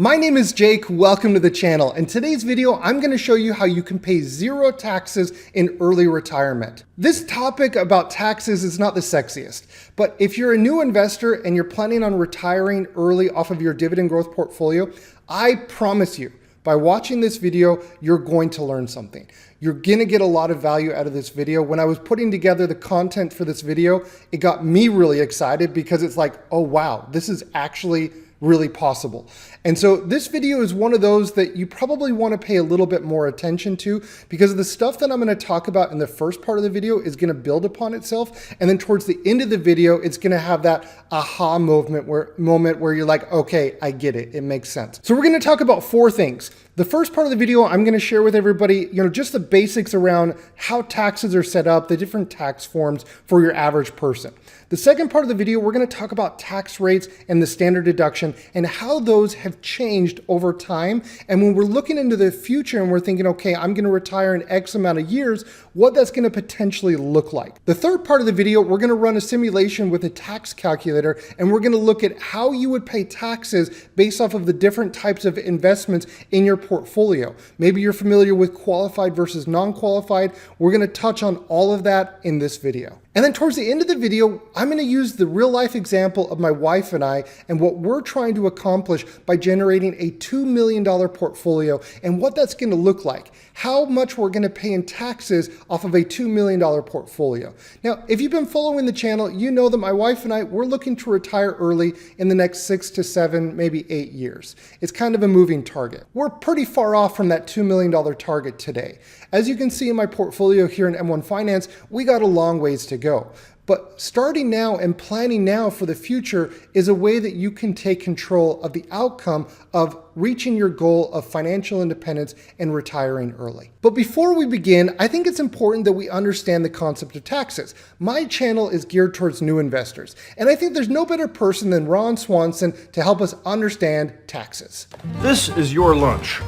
My name is Jake, welcome to the channel. In today's video, I'm going to show you how you can pay zero taxes in early retirement. This topic about taxes is not the sexiest, but if you're a new investor and you're planning on retiring early off of your dividend growth portfolio, I promise you, by watching this video, you're going to learn something. You're gonna get a lot of value out of this video. When I was putting together the content for this video, it got me really excited because it's like, oh wow, this is actually really possible. And so this video is one of those that you probably want to pay a little bit more attention to because the stuff that I'm going to talk about in the first part of the video is going to build upon itself. And then towards the end of the video, it's going to have that aha moment where you're like, okay, I get it. It makes sense. So we're going to talk about four things. The first part of the video, I'm going to share with everybody, just the basics around how taxes are set up, the different tax forms for your average person. The second part of the video, we're going to talk about tax rates and the standard deduction and how those have changed over time. And when we're looking into the future and we're thinking, okay, I'm going to retire in X amount of years, what that's going to potentially look like. The third part of the video, we're going to run a simulation with a tax calculator, and we're going to look at how you would pay taxes based off of the different types of investments in your portfolio. Maybe you're familiar with qualified versus non-qualified. We're going to touch on all of that in this video. And then towards the end of the video, I'm going to use the real life example of my wife and I and what we're trying to accomplish by generating a $2 million portfolio and what that's going to look like, how much we're going to pay in taxes off of a $2 million portfolio. Now, if you've been following the channel, you know that my wife and I, we're looking to retire early in the next 6 to 7, maybe 8 years. It's kind of a moving target. We're pretty far off from that $2 million target today. As you can see in my portfolio here in M1 Finance, we got a long ways to go. But starting now and planning now for the future is a way that you can take control of the outcome of reaching your goal of financial independence and retiring early. But before we begin, I think it's important that we understand the concept of taxes. My channel is geared towards new investors, and I think there's no better person than Ron Swanson to help us understand taxes. This is your lunch.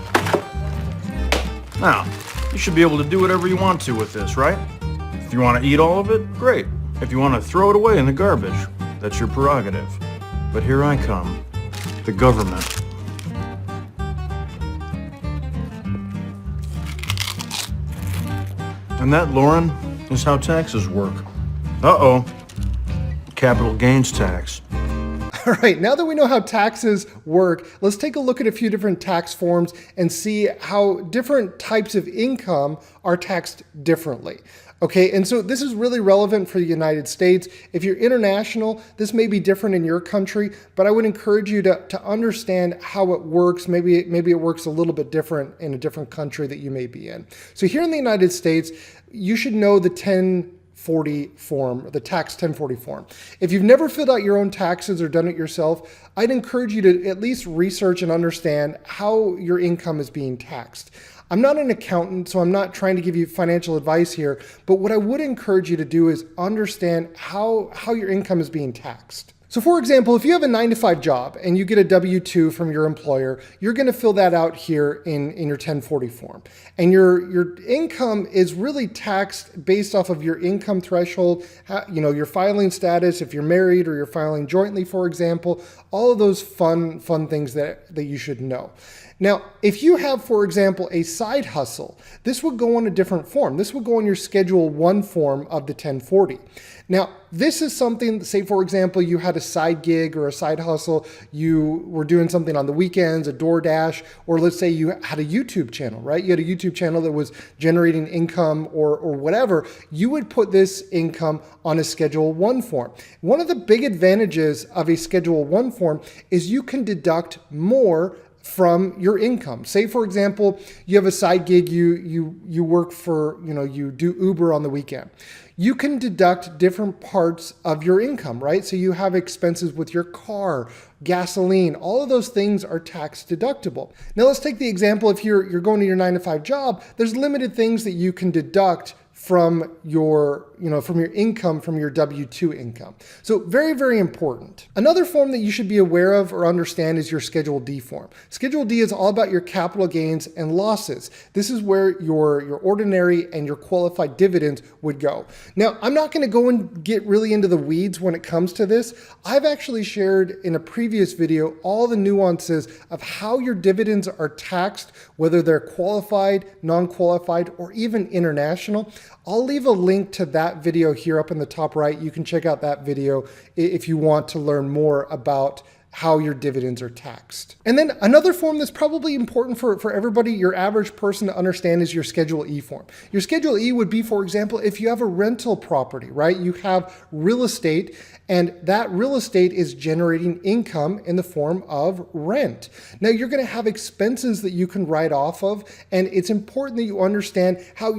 Now, you should be able to do whatever you want to with this, right? If you want to eat all of it, great. If you want to throw it away in the garbage, that's your prerogative. But here I come, the government. And that, Lauren, is how taxes work. Uh-oh, capital gains tax. All right, now that we know how taxes work, let's take a look at a few different tax forms and see how different types of income are taxed differently. Okay, and so this is really relevant for the United States. If you're international, this may be different in your country, but I would encourage you to understand how it works. Maybe it works a little bit different in a different country that you may be in. So here in the United States, you should know the 1040 form, the tax 1040 form. If you've never filled out your own taxes or done it yourself, I'd encourage you to at least research and understand how your income is being taxed. I'm not an accountant, so I'm not trying to give you financial advice here, but what I would encourage you to do is understand how your income is being taxed. So for example, if you have a 9-to-5 job and you get a W-2 from your employer, you're going to fill that out here in your 1040 form. And your income is really taxed based off of your income threshold, your filing status, if you're married or you're filing jointly, for example, all of those fun things that you should know. Now, if you have, for example, a side hustle, this would go on a different form. This would go on your Schedule 1 form of the 1040. Now, this is something, say, for example, you had a side gig or a side hustle, you were doing something on the weekends, a DoorDash, or let's say you had a YouTube channel, right? You had a YouTube channel that was generating income or whatever. You would put this income on a Schedule 1 form. One of the big advantages of a Schedule 1 form is you can deduct more from your income. Say, for example, you have a side gig, you work for, you do Uber on the weekend. You can deduct different parts of your income, right? So you have expenses with your car, gasoline, all of those things are tax deductible. Now let's take the example, if you're going to your 9-to-5 job, there's limited things that you can deduct from your, from your income, from your W-2 income. So very, very important. Another form that you should be aware of or understand is your Schedule D form. Schedule D is all about your capital gains and losses. This is where your ordinary and your qualified dividends would go. Now, I'm not going to go and get really into the weeds when it comes to this. I've actually shared in a previous video all the nuances of how your dividends are taxed, whether they're qualified, non-qualified, or even international. I'll leave a link to that video here up in the top right. You can check out that video if you want to learn more about how your dividends are taxed. And then another form that's probably important for everybody, your average person to understand, is your Schedule E form. Your Schedule E would be, for example, if you have a rental property, right? You have real estate, and that real estate is generating income in the form of rent. Now, you're gonna have expenses that you can write off of, and it's important that you understand how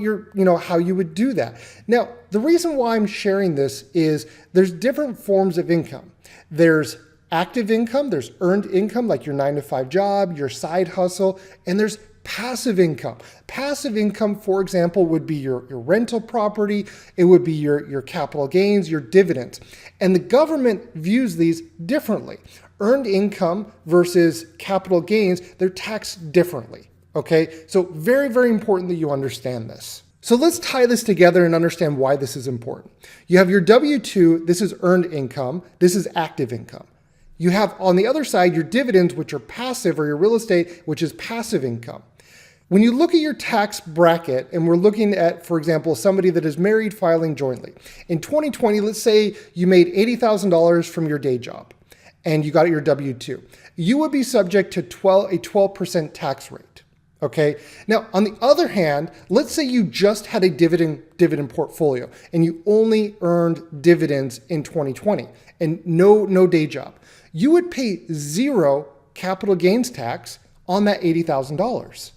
how you would do that. Now, the reason why I'm sharing this is there's different forms of income. There's active income, there's earned income, like your 9-to-5 job, your side hustle, and there's passive income. Passive income, for example, would be your rental property, it would be your capital gains, your dividends. And the government views these differently. Earned income versus capital gains, they're taxed differently, okay? So very, very important that you understand this. So let's tie this together and understand why this is important. You have your W-2, this is earned income, this is active income. You have on the other side your dividends, which are passive, or your real estate, which is passive income. When you look at your tax bracket, and we're looking at, for example, somebody that is married filing jointly. In 2020, let's say you made $80,000 from your day job and you got your W-2. You would be subject to a 12% tax rate. Okay. Now, on the other hand, let's say you just had a dividend portfolio and you only earned dividends in 2020 and no day job. You would pay zero capital gains tax on that $80,000.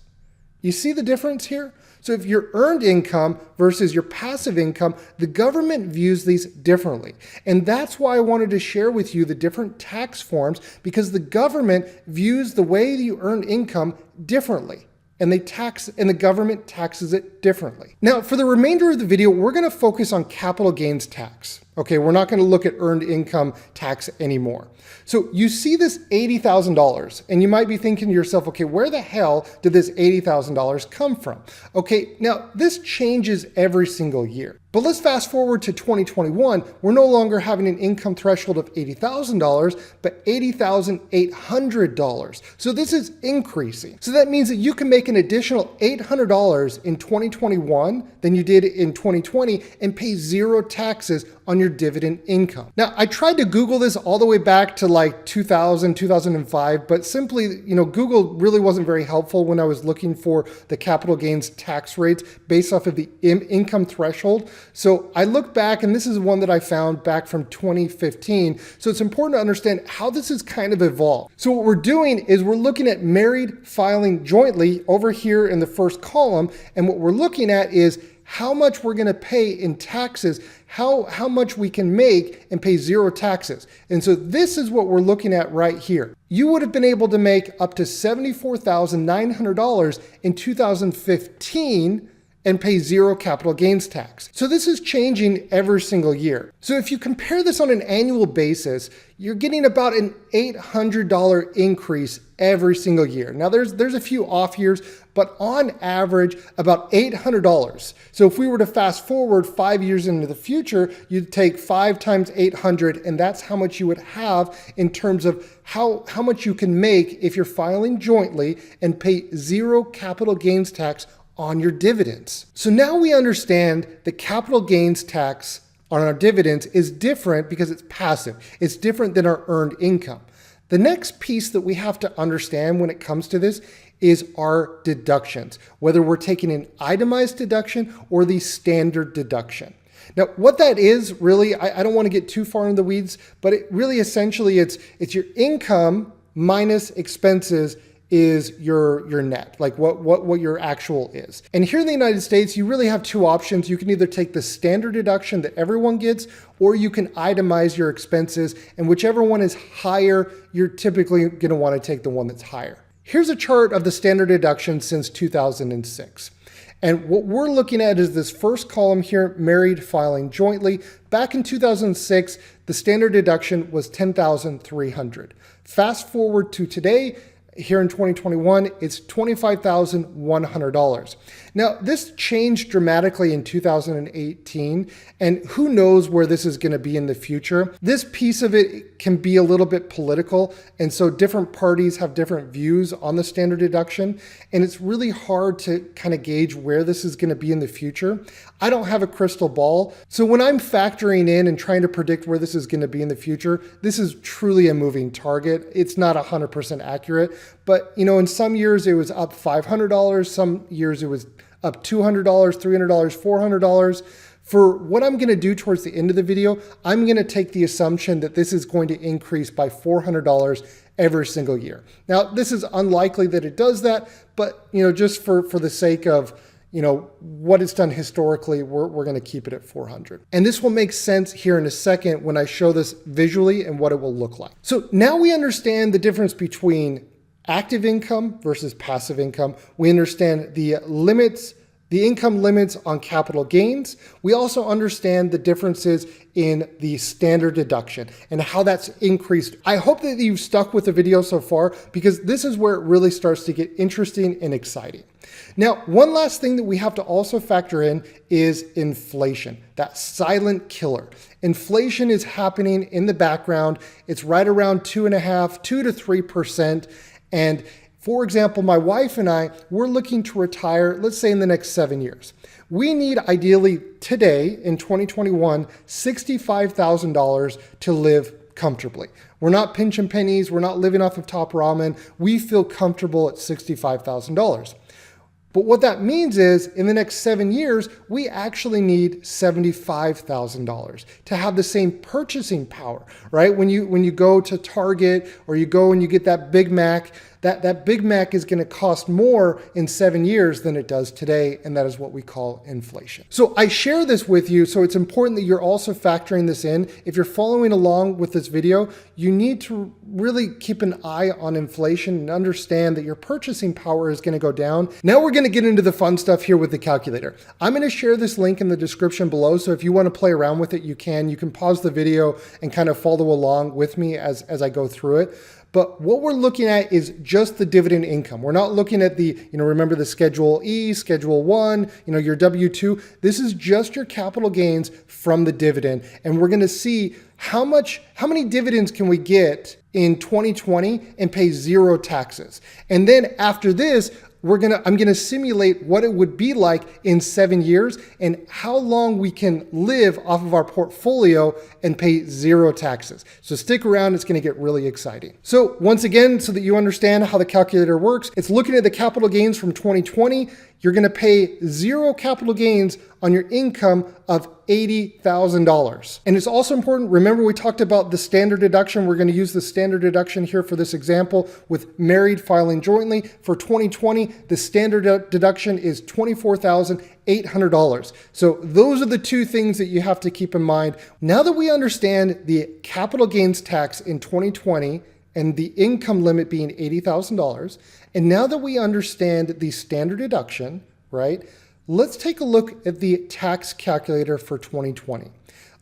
You see the difference here? So if your earned income versus your passive income, the government views these differently. And that's why I wanted to share with you the different tax forms, because the government views the way that you earn income differently. And the government taxes it differently. Now, for the remainder of the video, we're going to focus on capital gains tax. Okay, we're not going to look at earned income tax anymore. So you see this $80,000, and you might be thinking to yourself, okay, where the hell did this $80,000 come from? Okay, now this changes every single year. But let's fast forward to 2021. We're no longer having an income threshold of $80,000, but $80,800. So this is increasing. So that means that you can make an additional $800 in 2021 than you did in 2020 and pay zero taxes on your dividend income. Now, I tried to Google this all the way back to like 2000, 2005, but simply, Google really wasn't very helpful when I was looking for the capital gains tax rates based off of the income threshold. So I looked back, and this is one that I found back from 2015. So it's important to understand how this has kind of evolved. So what we're doing is we're looking at married filing jointly over here in the first column. And what we're looking at is how much we're going to pay in taxes, how much we can make and pay zero taxes. And so this is what we're looking at right here. You would have been able to make up to $74,900 in 2015 and pay zero capital gains tax. So this is changing every single year. So if you compare this on an annual basis, you're getting about an $800 increase every single year. Now there's a few off years, but on average about $800. So if we were to fast forward 5 years into the future, you'd take 5 times 800, and that's how much you would have in terms of how much you can make if you're filing jointly and pay zero capital gains tax on your dividends. So now we understand the capital gains tax on our dividends is different because it's passive. It's different than our earned income. The next piece that we have to understand when it comes to this is our deductions, whether we're taking an itemized deduction or the standard deduction. Now, what that is really, I don't want to get too far in the weeds, but it really essentially it's your income minus expenses is your net, like what your actual is. And here in the United States, you really have two options. You can either take the standard deduction that everyone gets, or you can itemize your expenses, and whichever one is higher, you're typically going to want to take the one that's higher. Here's a chart of the standard deduction since 2006. And what we're looking at is this first column here, married filing jointly. Back in 2006, the standard deduction was $10,300. Fast forward to today, here in 2021, it's $25,100. Now, this changed dramatically in 2018, and who knows where this is going to be in the future. This piece of it can be a little bit political, and so different parties have different views on the standard deduction, and it's really hard to kind of gauge where this is going to be in the future. I don't have a crystal ball, so when I'm factoring in and trying to predict where this is going to be in the future, this is truly a moving target. It's not 100% accurate, but in some years it was up $500, some years it was up $200, $300, $400. For what I'm going to do towards the end of the video, I'm going to take the assumption that this is going to increase by $400 every single year. Now, this is unlikely that it does that, but just for the sake of what it's done historically, we're going to keep it at 400. And this will make sense here in a second when I show this visually and what it will look like. So now we understand the difference between active income versus passive income. We understand the limits, the income limits on capital gains. We also understand the differences in the standard deduction and how that's increased. I hope that you've stuck with the video so far, because this is where it really starts to get interesting and exciting. Now, one last thing that we have to also factor in is inflation, that silent killer. Inflation is happening in the background. It's right around 2.5%, 2 to 3%. And for example, my wife and I, we're looking to retire, let's say in the next 7 years. We need ideally today in 2021, $65,000 to live comfortably. We're not pinching pennies. We're not living off of top ramen. We feel comfortable at $65,000. But what that means is in the next 7 years, we actually need $75,000 to have the same purchasing power, right? When you go to Target or you go and you get that Big Mac, that Big Mac is going to cost more in 7 years than it does today, and that is what we call inflation. So I share this with you, so it's important that you're also factoring this in. If you're following along with this video, you need to really keep an eye on inflation and understand that your purchasing power is going to go down. Now we're going to get into the fun stuff here with the calculator. I'm going to share this link in the description below, so if you want to play around with it, you can. You can pause the video and kind of follow along with me as I go through it. But what we're looking at is just the dividend income. We're not looking at the, remember the Schedule E, Schedule 1, your W-2. This is just your capital gains from the dividend. And we're going to see how many dividends can we get in 2020 and pay zero taxes. And then after this, I'm gonna simulate what it would be like in 7 years and how long we can live off of our portfolio and pay zero taxes. So stick around, it's gonna get really exciting. So once again, so that you understand how the calculator works, it's looking at the capital gains from 2020. You're gonna pay zero capital gains on your income of $80,000. And it's also important, remember we talked about the standard deduction. We're gonna use the standard deduction here for this example with married filing jointly. For 2020, the standard deduction is $24,800. So those are the two things that you have to keep in mind. Now that we understand the capital gains tax in 2020, and the income limit being $80,000. And now that we understand the standard deduction, right, let's take a look at the tax calculator for 2020.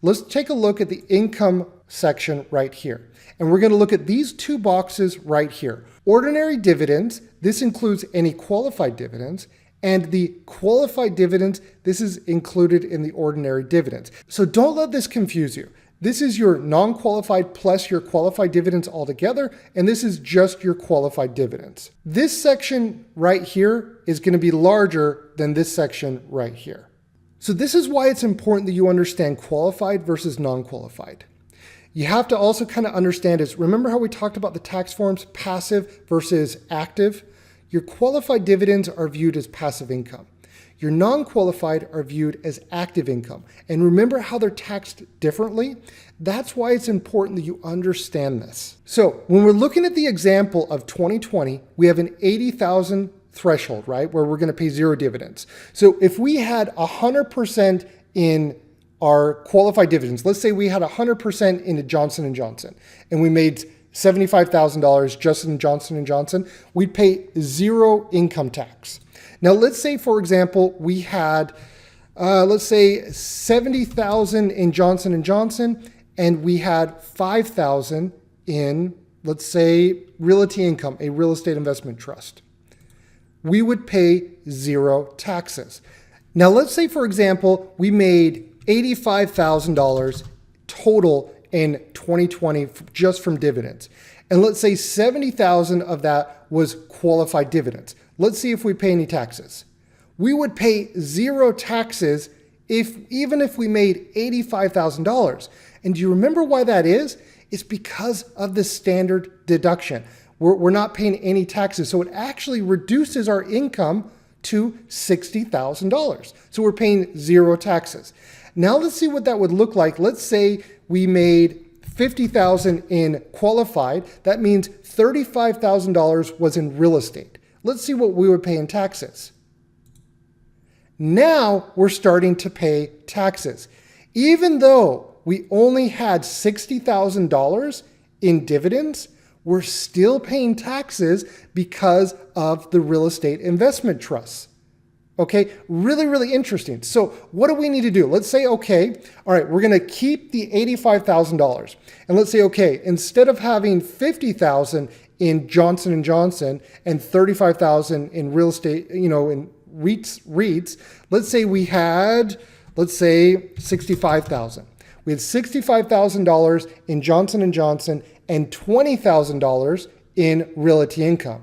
Let's take a look at the income section right here. And we're going to look at these two boxes right here. Ordinary dividends, this includes any qualified dividends, and the qualified dividends, this is included in the ordinary dividends. So don't let this confuse you. This is your non-qualified plus your qualified dividends all together, and this is just your qualified dividends. This section right here is going to be larger than this section right here. So this is why it's important that you understand qualified versus non-qualified. You have to also kind of understand is, remember how we talked about the tax forms, passive versus active? Your qualified dividends are viewed as passive income. Your non-qualified are viewed as active income. And remember how they're taxed differently? That's why it's important that you understand this. So when we're looking at the example of 2020, we have an 80,000 threshold, right? Where we're going to pay zero dividends. So if we had 100% in our qualified dividends, let's say we had 100% into Johnson & Johnson and we made $75,000 Johnson & Johnson, we'd pay 0 income tax. Now, let's say, for example, we had, let's say 70,000 in Johnson & Johnson, and we had 5,000 in, let's say, Realty Income, a real estate investment trust. We would pay 0 taxes. Now, let's say, for example, we made $85,000 total in 2020 just from dividends. And let's say 70,000 of that was qualified dividends. Let's see if we pay any taxes. We would pay 0 taxes even if we made $85,000. And do you remember why that is? It's because of the standard deduction. We're not paying any taxes. So it actually reduces our income to $60,000. So we're paying 0 taxes. Now let's see what that would look like. Let's say we made $50,000 in qualified. That means $35,000 was in real estate. Let's see what we would pay in taxes. Now we're starting to pay taxes. Even though we only had $60,000 in dividends, we're still paying taxes because of the real estate investment trusts. Okay, really, really interesting. So what do we need to do? Let's say, okay, all right, we're going to keep the $85,000. And let's say, okay, instead of having $50,000 in Johnson & Johnson and $35,000 in real estate, in REITs, let's say we had, $65,000. We had $65,000 in Johnson & Johnson and $20,000 in Realty Income.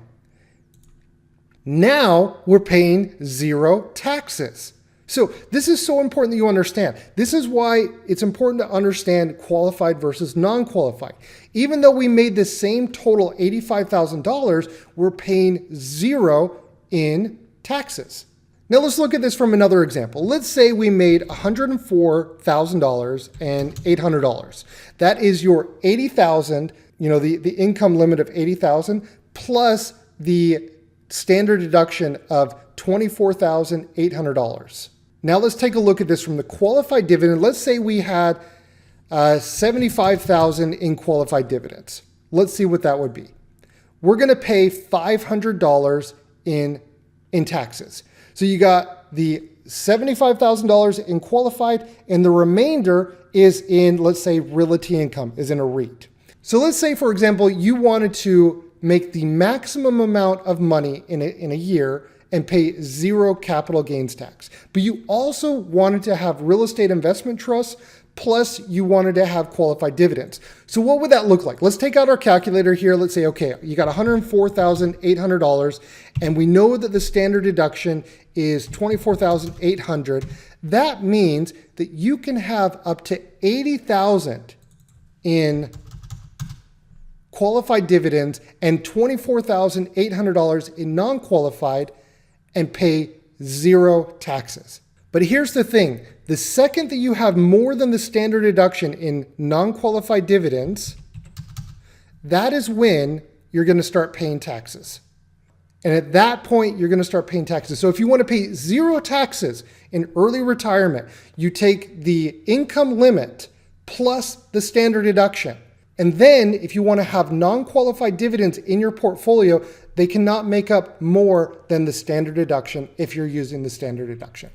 Now we're paying 0 taxes. So this is so important that you understand. This is why it's important to understand qualified versus non-qualified. Even though we made the same total $85,000, we're paying 0 in taxes. Now let's look at this from another example. Let's say we made $104,000 and $800. That is your $80,000, the income limit of $80,000 plus the standard deduction of $24,800. Now let's take a look at this from the qualified dividend. Let's say we had $75,000 in qualified dividends. Let's see what that would be. We're going to pay $500 in taxes. So you got the $75,000 in qualified, and the remainder is in, let's say, Realty Income, is in a REIT. So let's say, for example, you wanted to make the maximum amount of money in a year and pay 0 capital gains tax. But you also wanted to have real estate investment trusts, plus you wanted to have qualified dividends. So what would that look like? Let's take out our calculator here. Let's say, okay, you got $104,800, and we know that the standard deduction is $24,800. That means that you can have up to $80,000 in qualified dividends and $24,800 in non-qualified and pay 0 taxes. But here's the thing. The second that you have more than the standard deduction in non-qualified dividends, that is when you're going to start paying taxes. And at that point, you're going to start paying taxes. So if you want to pay 0 taxes in early retirement, you take the income limit plus the standard deduction. And then if you want to have non-qualified dividends in your portfolio, they cannot make up more than the standard deduction if you're using the standard deduction.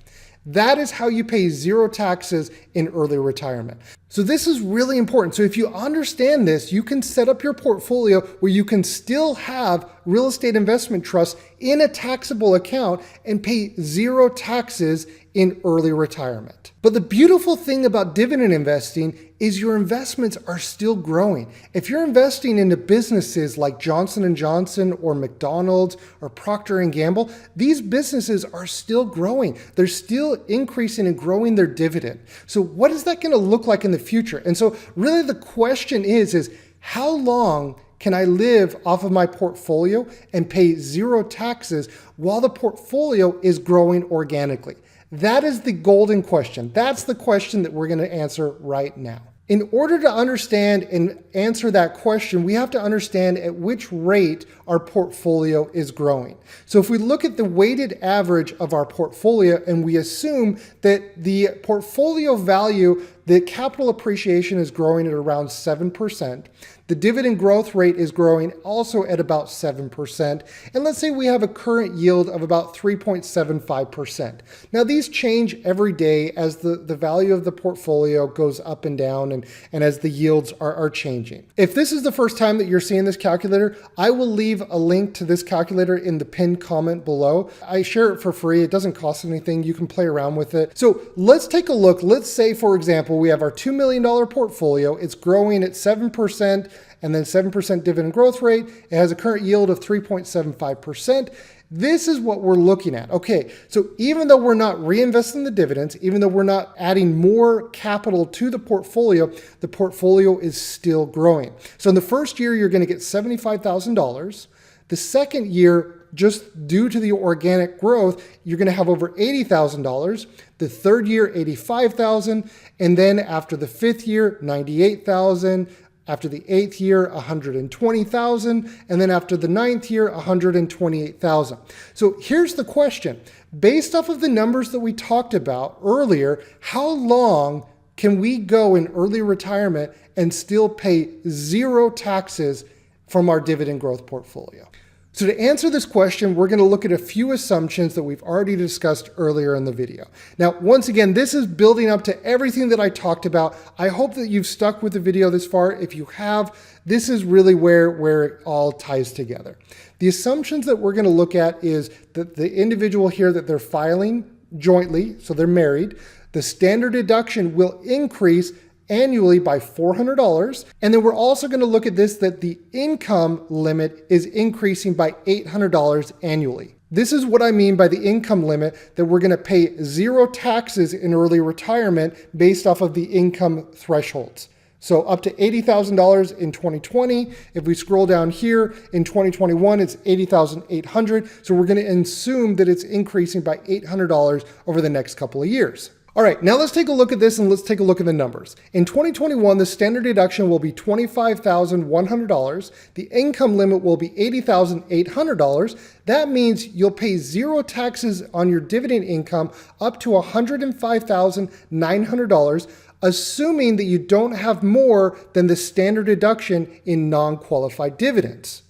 That is how you pay 0 taxes in early retirement. So this is really important. So if you understand this, you can set up your portfolio where you can still have real estate investment trusts in a taxable account and pay 0 taxes in early retirement. But the beautiful thing about dividend investing is your investments are still growing. If you're investing into businesses like Johnson & Johnson or McDonald's or Procter & Gamble, these businesses are still growing. They're still increasing and growing their dividend. So what is that going to look like in the future? And so really the question is how long can I live off of my portfolio and pay 0 taxes while the portfolio is growing organically? That is the golden question. That's the question that we're going to answer right now. In order to understand and answer that question, we have to understand at which rate our portfolio is growing. So if we look at the weighted average of our portfolio and we assume that the portfolio value the capital appreciation is growing at around 7%. The dividend growth rate is growing also at about 7%. And let's say we have a current yield of about 3.75%. Now these change every day as the value of the portfolio goes up and down and as the yields are changing. If this is the first time that you're seeing this calculator, I will leave a link to this calculator in the pinned comment below. I share it for free. It doesn't cost anything. You can play around with it. So let's take a look. Let's say, for example, we have our $2 million portfolio. It's growing at 7% and then 7% dividend growth rate. It has a current yield of 3.75%. This is what we're looking at. Okay, so even though we're not reinvesting the dividends, even though we're not adding more capital to the portfolio is still growing. So in the first year, you're going to get $75,000. The second year, just due to the organic growth, you're going to have over $80,000. The third year, $85,000. And then after the fifth year, $98,000. After the eighth year, $120,000, and then after the ninth year, $128,000. So here's the question. Based off of the numbers that we talked about earlier, how long can we go in early retirement and still pay zero taxes from our dividend growth portfolio? So to answer this question, we're going to look at a few assumptions that we've already discussed earlier in the video. Now, once again, this is building up to everything that I talked about. I hope that you've stuck with the video this far. If you have, this is really where it all ties together. The assumptions that we're going to look at is that the individual here that they're filing jointly, so they're married, the standard deduction will increase annually by $400. And then we're also going to look at this, that the income limit is increasing by $800 annually. This is what I mean by the income limit, that we're going to pay zero taxes in early retirement based off of the income thresholds. So up to $80,000 in 2020. If we scroll down here in 2021, it's $80,800. So we're going to assume that it's increasing by $800 over the next couple of years. All right, now let's take a look at this and let's take a look at the numbers. In 2021, the standard deduction will be $25,100. The income limit will be $80,800. That means you'll pay zero taxes on your dividend income up to $105,900, assuming that you don't have more than the standard deduction in non-qualified dividends.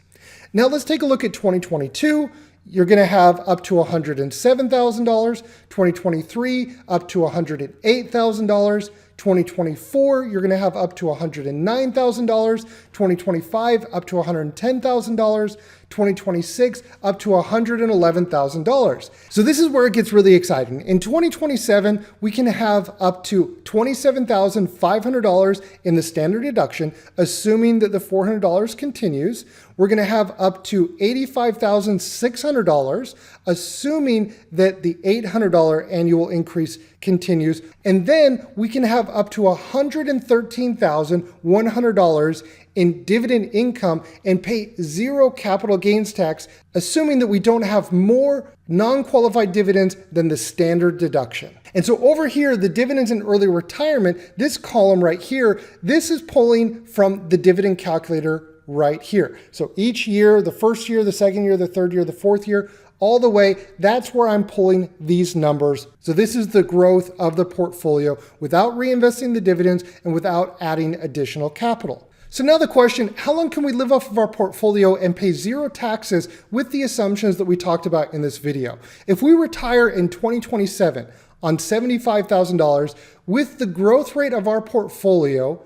Now let's take a look at 2022. You're going to have up to $107,000, 2023 up to $108,000, 2024 you're going to have up to $109,000, 2025 up to $110,000, 2026 up to $111,000. So this is where it gets really exciting. In 2027, we can have up to $27,500 in the standard deduction, assuming that the $400 continues. We're going to have up to $85,600, assuming that the $800 annual increase continues. And then we can have up to $113,100 in dividend income and pay zero capital gains tax, assuming that we don't have more non-qualified dividends than the standard deduction. And so over here, the dividends in early retirement, this column right here, this is pulling from the dividend calculator right here. So each year, the first year, the second year, the third year, the fourth year, all the way, that's where I'm pulling these numbers. So this is the growth of the portfolio without reinvesting the dividends and without adding additional capital. So now the question, how long can we live off of our portfolio and pay zero taxes with the assumptions that we talked about in this video? If we retire in 2027 on $75,000 with the growth rate of our portfolio,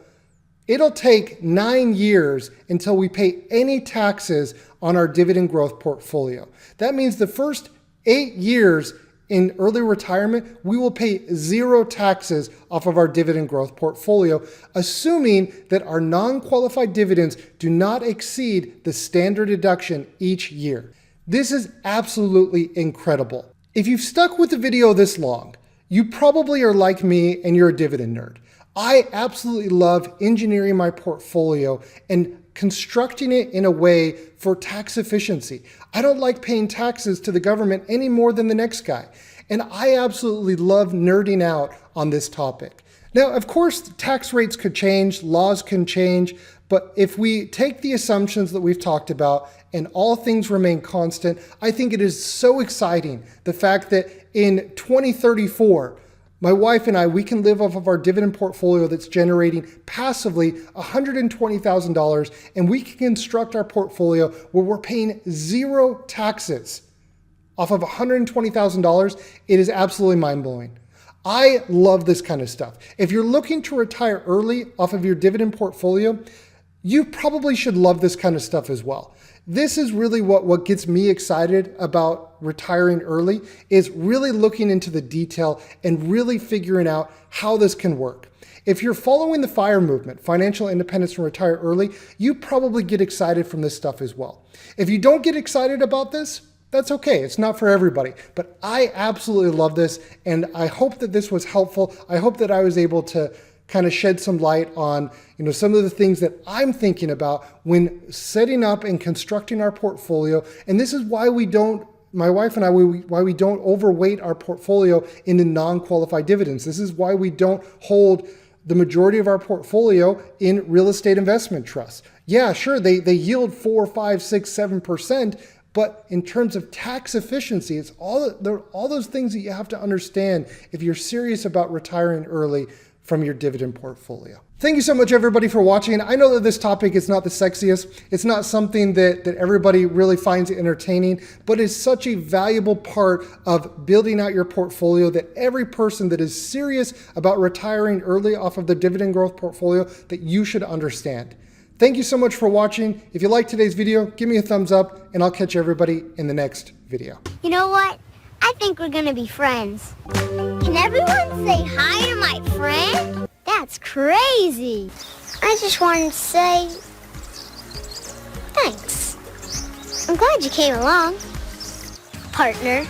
it'll take 9 years until we pay any taxes on our dividend growth portfolio. That means the first 8 years in early retirement, we will pay zero taxes off of our dividend growth portfolio, assuming that our non-qualified dividends do not exceed the standard deduction each year. This is absolutely incredible. If you've stuck with the video this long, you probably are like me and you're a dividend nerd. I absolutely love engineering my portfolio and constructing it in a way for tax efficiency. I don't like paying taxes to the government any more than the next guy. And I absolutely love nerding out on this topic. Now, of course, tax rates could change, laws can change, but if we take the assumptions that we've talked about and all things remain constant, I think it is so exciting, the fact that in 2034, My wife and I, we can live off of our dividend portfolio that's generating passively $120,000, and we can construct our portfolio where we're paying zero taxes off of $120,000. It is absolutely mind-blowing. I love this kind of stuff. If you're looking to retire early off of your dividend portfolio, you probably should love this kind of stuff as well. This is really what gets me excited about retiring early, is really looking into the detail and really figuring out how this can work. If you're following the FIRE movement, Financial Independence and Retire Early, you probably get excited from this stuff as well. If you don't get excited about this, that's okay. It's not for everybody, but I absolutely love this, and I hope that this was helpful. I hope that I was able to kind of shed some light on, some of the things that I'm thinking about when setting up and constructing our portfolio. And this is why my wife and I, why we don't overweight our portfolio into non-qualified dividends. This is why we don't hold the majority of our portfolio in real estate investment trusts. Yeah, sure, they yield 4, 5, 6, 7%, but in terms of tax efficiency, it's all those things that you have to understand if you're serious about retiring early from your dividend portfolio. Thank you so much, everybody, for watching. I know that this topic is not the sexiest. It's not something that everybody really finds entertaining, but it's such a valuable part of building out your portfolio that every person that is serious about retiring early off of the dividend growth portfolio, that you should understand. Thank you so much for watching. If you liked today's video, give me a thumbs up, and I'll catch everybody in the next video. You know what? I think we're gonna be friends. Can everyone say hi to my friend? That's crazy. I just wanted to say thanks. I'm glad you came along, partner.